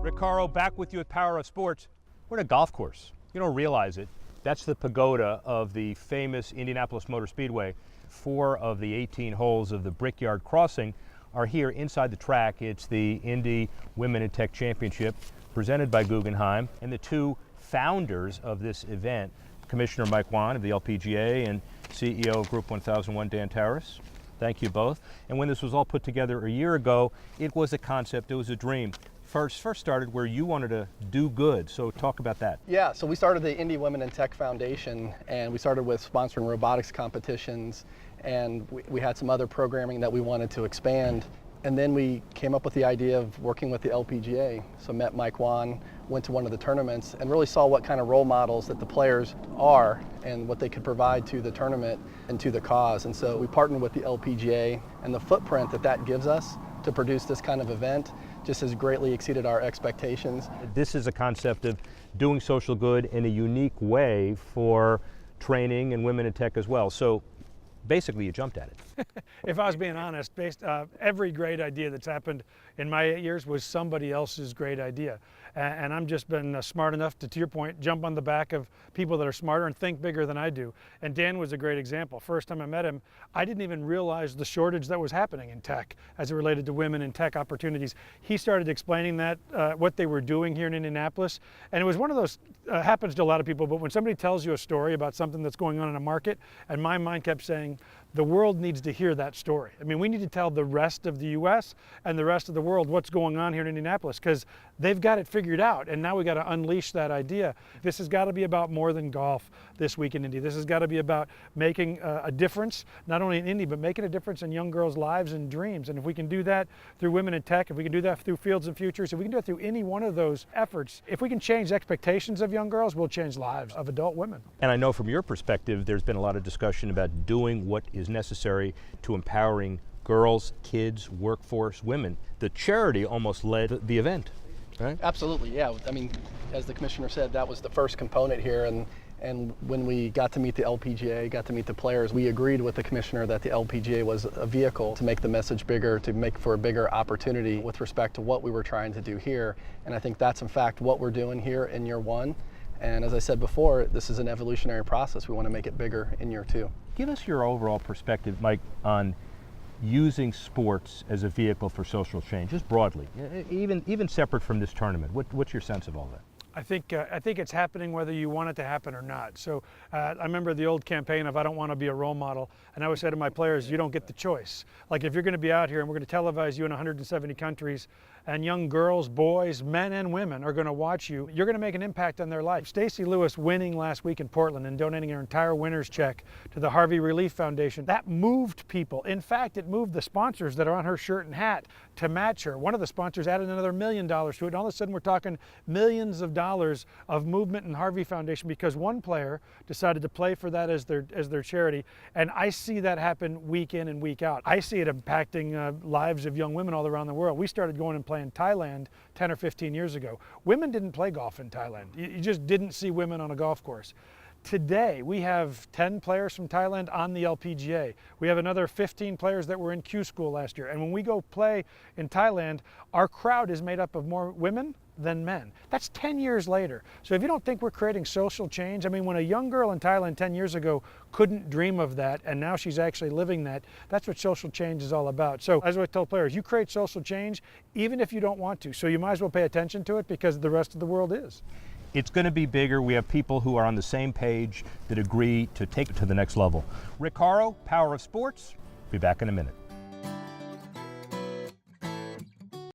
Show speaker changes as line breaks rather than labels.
Rick Horrow back with you at Power of Sports. We're at a golf course. You don't realize it. That's the pagoda of the famous Indianapolis Motor Speedway. 4 of the 18 holes of the Brickyard Crossing are here inside the track. It's the Indy Women in Tech Championship presented by Guggenheim, and the 2 founders of this event, Commissioner Mike Whan of the LPGA and CEO of Group 1001, Dan Towriss. Thank you both. And when this was all put together a year ago, it was a concept, it was a dream. First started where you wanted to do good, so talk about that.
Yeah, so we started the Indy Women in Tech Foundation, and we started with sponsoring robotics competitions, and we had some other programming that we wanted to expand. And then we came up with the idea of working with the LPGA. So met Mike Whan, went to one of the tournaments, and really saw what kind of role models that the players are and what they could provide to the tournament and to the cause. And so we partnered with the LPGA, and the footprint that that gives us to produce this kind of event just has greatly exceeded our expectations.
This is a concept of doing social good in a unique way for training and women in tech as well. So basically you jumped at it.
If I was being honest, every great idea that's happened in my 8 years was somebody else's great idea. And I'm just been smart enough to your point, jump on the back of people that are smarter and think bigger than I do. And Dan was a great example. First time I met him, I didn't even realize the shortage that was happening in tech as it related to women in tech opportunities. He started explaining that, what they were doing here in Indianapolis. And it was one of those, happens to a lot of people, but when somebody tells you a story about something that's going on in a market, and my mind kept saying, the world needs to hear that story. I mean, we need to tell the rest of the U.S. and the rest of the world what's going on here in Indianapolis, because they've got it figured out, and now we got to unleash that idea. This has got to be about more than golf this week in Indy. This has got to be about making a difference, not only in Indy, but making a difference in young girls' lives and dreams. And if we can do that through Women in Tech, if we can do that through Fields and Futures, if we can do it through any one of those efforts, if we can change expectations of young girls, we'll change lives of adult women.
And I know from your perspective, there's been a lot of discussion about doing what is necessary to empowering girls, kids, workforce, women. The charity almost led the event, right?
Absolutely, yeah. I mean, as the commissioner said, that was the first component here. And when we got to meet the LPGA, got to meet the players, we agreed with the commissioner that the LPGA was a vehicle to make the message bigger, to make for a bigger opportunity with respect to what we were trying to do here. And I think that's in fact what we're doing here in year 1. And as I said before, this is an evolutionary process. We want to make it bigger in year 2.
Give us your overall perspective, Mike, on using sports as a vehicle for social change, just broadly, even separate from this tournament. What's your sense of all that?
I think it's happening whether you want it to happen or not. So I remember the old campaign of I don't want to be a role model, and I always say to my players, you don't get the choice. Like if you're going to be out here and we're going to televise you in 170 countries, and young girls, boys, men and women are going to watch you, you're going to make an impact on their life. Stacey Lewis winning last week in Portland and donating her entire winner's check to the Harvey Relief Foundation, that moved people. In fact, it moved the sponsors that are on her shirt and hat to match her. One of the sponsors added another $1 million to it, and all of a sudden we're talking millions of dollars of movement in Harvey Foundation because one player decided to play for that as their charity. And I see that happen week in and week out. I see it impacting lives of young women all around the world. We started going and playing in Thailand 10 or 15 years ago. Women didn't play golf in Thailand. You just didn't see women on a golf course. Today, we have 10 players from Thailand on the LPGA. We have another 15 players that were in Q School last year. And when we go play in Thailand, our crowd is made up of more women than men. That's 10 years later. So if you don't think we're creating social change, I mean, when a young girl in Thailand 10 years ago couldn't dream of that, and now she's actually living that, that's what social change is all about. So as I tell players, you create social change even if you don't want to. So you might as well pay attention to it because the rest of the world is.
It's going to be bigger. We have people who are on the same page that agree to take it to the next level. Rick Horrow, Power of Sports. Be back in a minute.